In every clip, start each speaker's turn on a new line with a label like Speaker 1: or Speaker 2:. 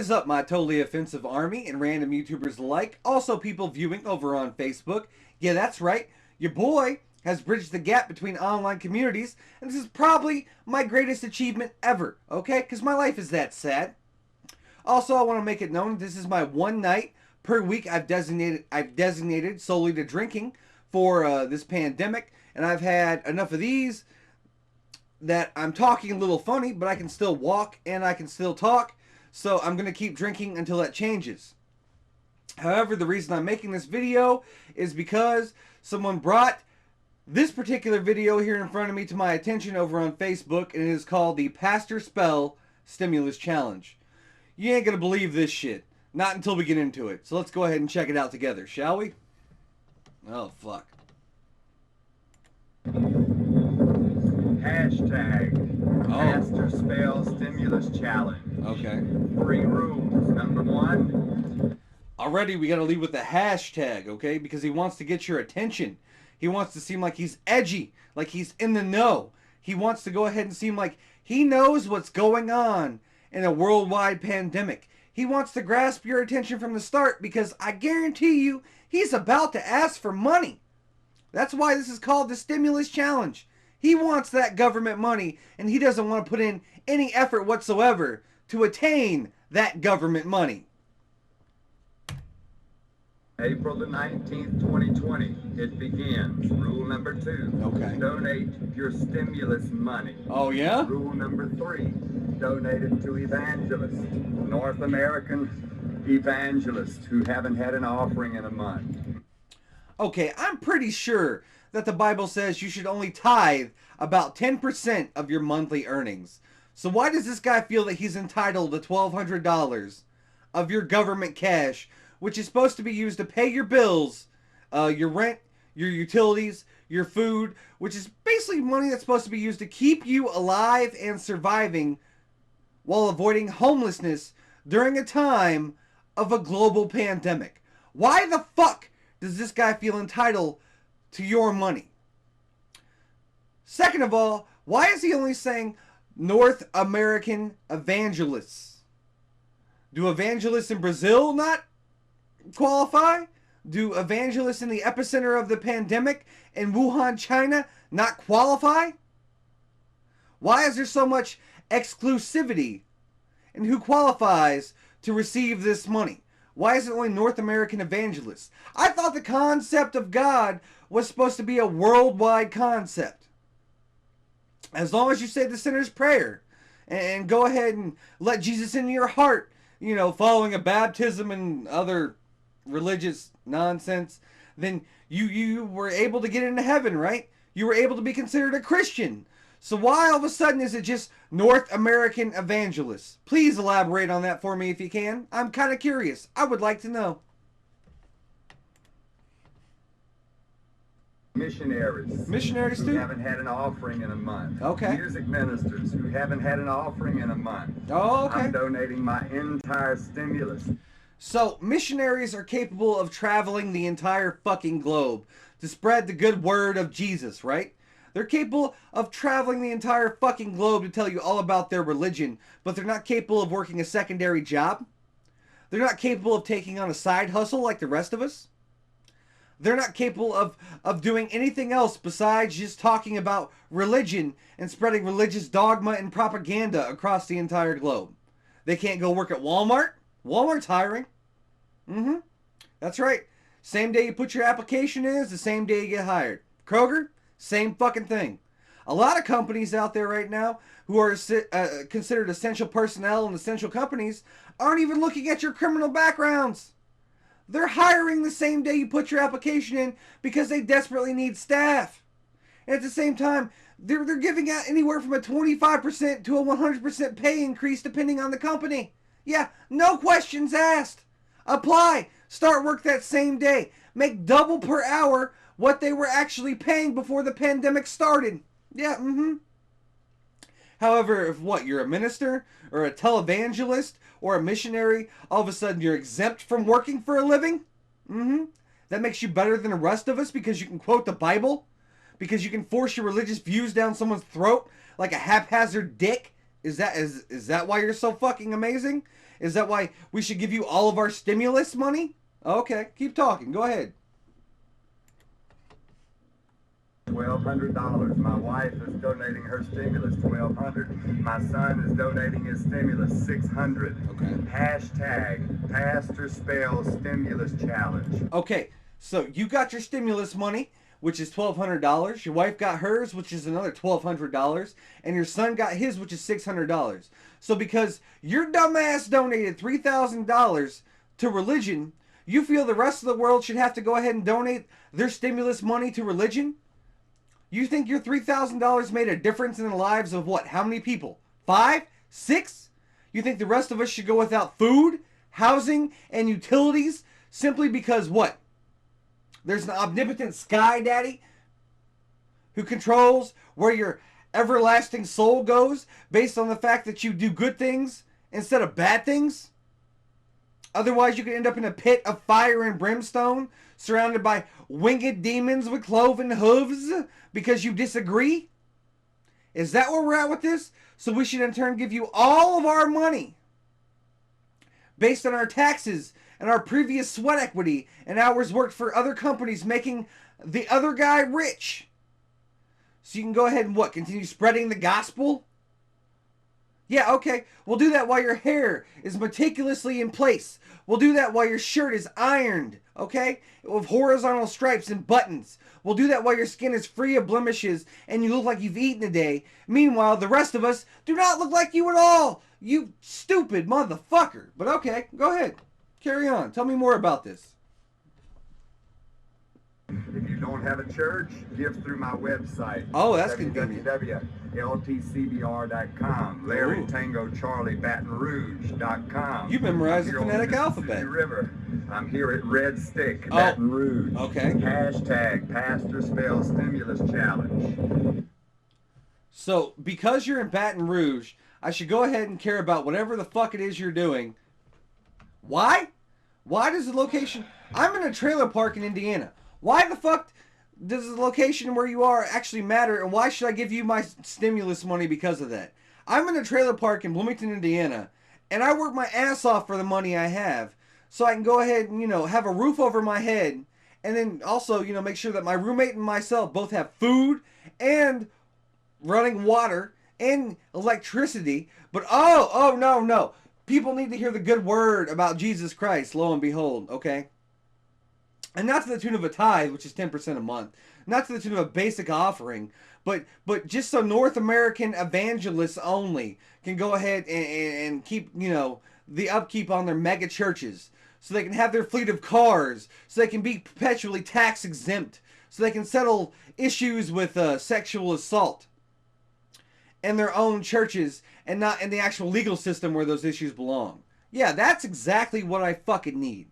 Speaker 1: is up, my totally offensive army and random YouTubers alike? Also, people viewing over on Facebook. Yeah, that's right. Your boy has bridged the gap between online communities, and this is probably my greatest achievement ever, okay? Because my life is that sad. Also, I want to make it known this is my one night per week I've designated solely to drinking for this pandemic, and I've had enough of these that I'm talking a little funny, but I can still walk and I can still talk. So I'm going to keep drinking until that changes. However, the reason I'm making this video is because someone brought this particular video here in front of me to my attention over on Facebook, and it is called the Pastor Spell Stimulus Challenge. You ain't going to believe this shit. Not until we get into it. So let's go ahead and check it out together, shall we? Oh, fuck.
Speaker 2: Hashtag Pastor Spell Stimulus Challenge.
Speaker 1: Okay.
Speaker 2: 3 rules. Number 1.
Speaker 1: Already we gotta lead with the hashtag, okay? Because he wants to get your attention. He wants to seem like he's edgy, like he's in the know. He wants to go ahead and seem like he knows what's going on in a worldwide pandemic. He wants to grasp your attention from the start because I guarantee you he's about to ask for money. That's why this is called the Stimulus Challenge. He wants that government money, and he doesn't want to put in any effort whatsoever to attain that government money.
Speaker 2: April the 19th, 2020. It begins. Rule number 2.
Speaker 1: Okay.
Speaker 2: Donate your stimulus money.
Speaker 1: Oh, yeah?
Speaker 2: Rule number 3. Donate it to evangelists. North American evangelists who haven't had an offering in a month.
Speaker 1: Okay, I'm pretty sure that the Bible says you should only tithe about 10% of your monthly earnings. So why does this guy feel that he's entitled to $1,200 of your government cash, which is supposed to be used to pay your bills, your rent, your utilities, your food, which is basically money that's supposed to be used to keep you alive and surviving while avoiding homelessness during a time of a global pandemic? Why the fuck does this guy feel entitled to your money? Second of all, why is he only saying North American evangelists? Do evangelists in Brazil not qualify? Do evangelists in the epicenter of the pandemic in Wuhan, China not qualify? Why is there so much exclusivity in who qualifies to receive this money? Why is it only North American evangelists? I thought the concept of God was supposed to be a worldwide concept. As long as you say the sinner's prayer and go ahead and let Jesus into your heart, you know, following a baptism and other religious nonsense, then you were able to get into heaven, right? You were able to be considered a Christian. So why all of a sudden is it just North American evangelists? Please elaborate on that for me if you can. I'm kind of curious. I would like to know.
Speaker 2: Missionaries.
Speaker 1: Missionaries
Speaker 2: who
Speaker 1: too?
Speaker 2: haven't had an offering in a month.
Speaker 1: Okay.
Speaker 2: Music ministers who haven't had an offering in a month.
Speaker 1: Oh, okay.
Speaker 2: I'm donating my entire stimulus.
Speaker 1: So, missionaries are capable of traveling the entire fucking globe to spread the good word of Jesus, right? They're capable of traveling the entire fucking globe to tell you all about their religion, but they're not capable of working a secondary job. They're not capable of taking on a side hustle like the rest of us. They're not capable of doing anything else besides just talking about religion and spreading religious dogma and propaganda across the entire globe. They can't go work at Walmart. Walmart's hiring. That's right. Same day you put your application in is the same day you get hired. Kroger, same fucking thing. A lot of companies out there right now who are considered essential personnel and essential companies aren't even looking at your criminal backgrounds. They're hiring the same day you put your application in because they desperately need staff. And at the same time, they're giving out anywhere from a 25% to a 100% pay increase depending on the company. Yeah, no questions asked. Apply. Start work that same day. Make double per hour what they were actually paying before the pandemic started. Yeah, However, if you're a minister or a televangelist or a missionary, all of a sudden you're exempt from working for a living? That makes you better than the rest of us because you can quote the Bible? Because you can force your religious views down someone's throat like a haphazard dick? Is that why you're so fucking amazing? Is that why we should give you all of our stimulus money? Okay, keep talking. Go ahead.
Speaker 2: $1,200. My wife is donating her stimulus, $1,200. My son is donating his stimulus, $600.
Speaker 1: Okay.
Speaker 2: Hashtag Pastor Spell Stimulus Challenge.
Speaker 1: Okay, so you got your stimulus money, which is $1,200. Your wife got hers, which is another $1,200. And your son got his, which is $600. So because your dumbass donated $3,000 to religion, you feel the rest of the world should have to go ahead and donate their stimulus money to religion? You think your $3,000 made a difference in the lives of what? How many people? 5? 6? You think the rest of us should go without food, housing, and utilities simply because what? There's an omnipotent sky daddy who controls where your everlasting soul goes based on the fact that you do good things instead of bad things? Otherwise, you could end up in a pit of fire and brimstone, surrounded by winged demons with cloven hooves because you disagree? Is that where we're at with this? So we should in turn give you all of our money based on our taxes and our previous sweat equity and hours worked for other companies making the other guy rich. So you can go ahead and what? Continue spreading the gospel? Yeah, okay. We'll do that while your hair is meticulously in place. We'll do that while your shirt is ironed, okay? With horizontal stripes and buttons. We'll do that while your skin is free of blemishes and you look like you've eaten a day. Meanwhile, the rest of us do not look like you at all. You stupid motherfucker. But okay, go ahead. Carry on. Tell me more about this.
Speaker 2: If you don't have a church, give through my website.
Speaker 1: Oh, that's convenient.
Speaker 2: www.ltcbr.com. Larry Tango Charlie Baton Rouge.com.
Speaker 1: You memorized the
Speaker 2: Here on
Speaker 1: phonetic
Speaker 2: Mississippi
Speaker 1: alphabet.
Speaker 2: River. I'm here at Red Stick, Baton Rouge.
Speaker 1: Okay.
Speaker 2: Hashtag Pastor Spell Stimulus Challenge.
Speaker 1: So, because you're in Baton Rouge, I should go ahead and care about whatever the fuck it is you're doing. Why? Why does the location... I'm in a trailer park in Indiana. Why the fuck does the location where you are actually matter, and why should I give you my stimulus money because of that? I'm in a trailer park in Bloomington, Indiana, and I work my ass off for the money I have, so I can go ahead and, have a roof over my head, and then also, make sure that my roommate and myself both have food and running water and electricity. But no. People need to hear the good word about Jesus Christ, lo and behold, okay? And not to the tune of a tithe, which is 10% a month. Not to the tune of a basic offering. But just so North American evangelists only can go ahead and keep, the upkeep on their mega churches. So they can have their fleet of cars. So they can be perpetually tax exempt. So they can settle issues with sexual assault in their own churches and not in the actual legal system where those issues belong. Yeah, that's exactly what I fucking need.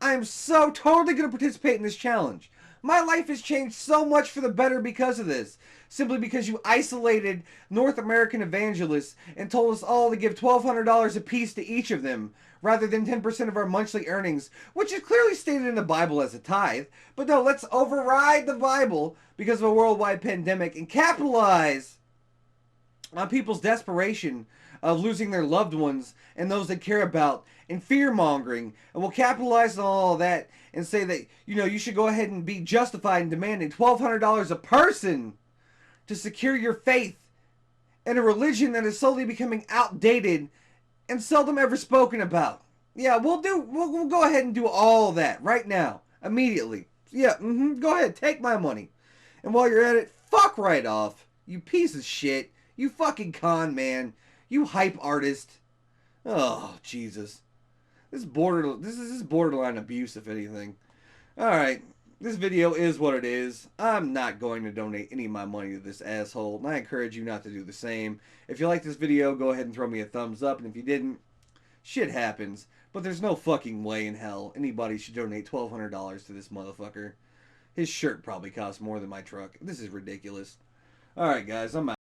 Speaker 1: I am so totally going to participate in this challenge. My life has changed so much for the better because of this. Simply because you isolated North American evangelists and told us all to give $1,200 apiece to each of them, rather than 10% of our monthly earnings, which is clearly stated in the Bible as a tithe. But no, let's override the Bible because of a worldwide pandemic and capitalize on people's desperation of losing their loved ones and those they care about, and fear-mongering, and we'll capitalize on all of that and say that, you should go ahead and be justified in demanding $1,200 a person to secure your faith in a religion that is slowly becoming outdated and seldom ever spoken about. Yeah, we'll go ahead and do all that right now, immediately. Yeah, go ahead, take my money. And while you're at it, fuck right off, you piece of shit, you fucking con man, you hype artist. Oh, Jesus. This is borderline abuse, if anything. Alright, this video is what it is. I'm not going to donate any of my money to this asshole, and I encourage you not to do the same. If you like this video, go ahead and throw me a thumbs up, and if you didn't, shit happens. But there's no fucking way in hell anybody should donate $1,200 to this motherfucker. His shirt probably costs more than my truck. This is ridiculous. Alright, guys, I'm out.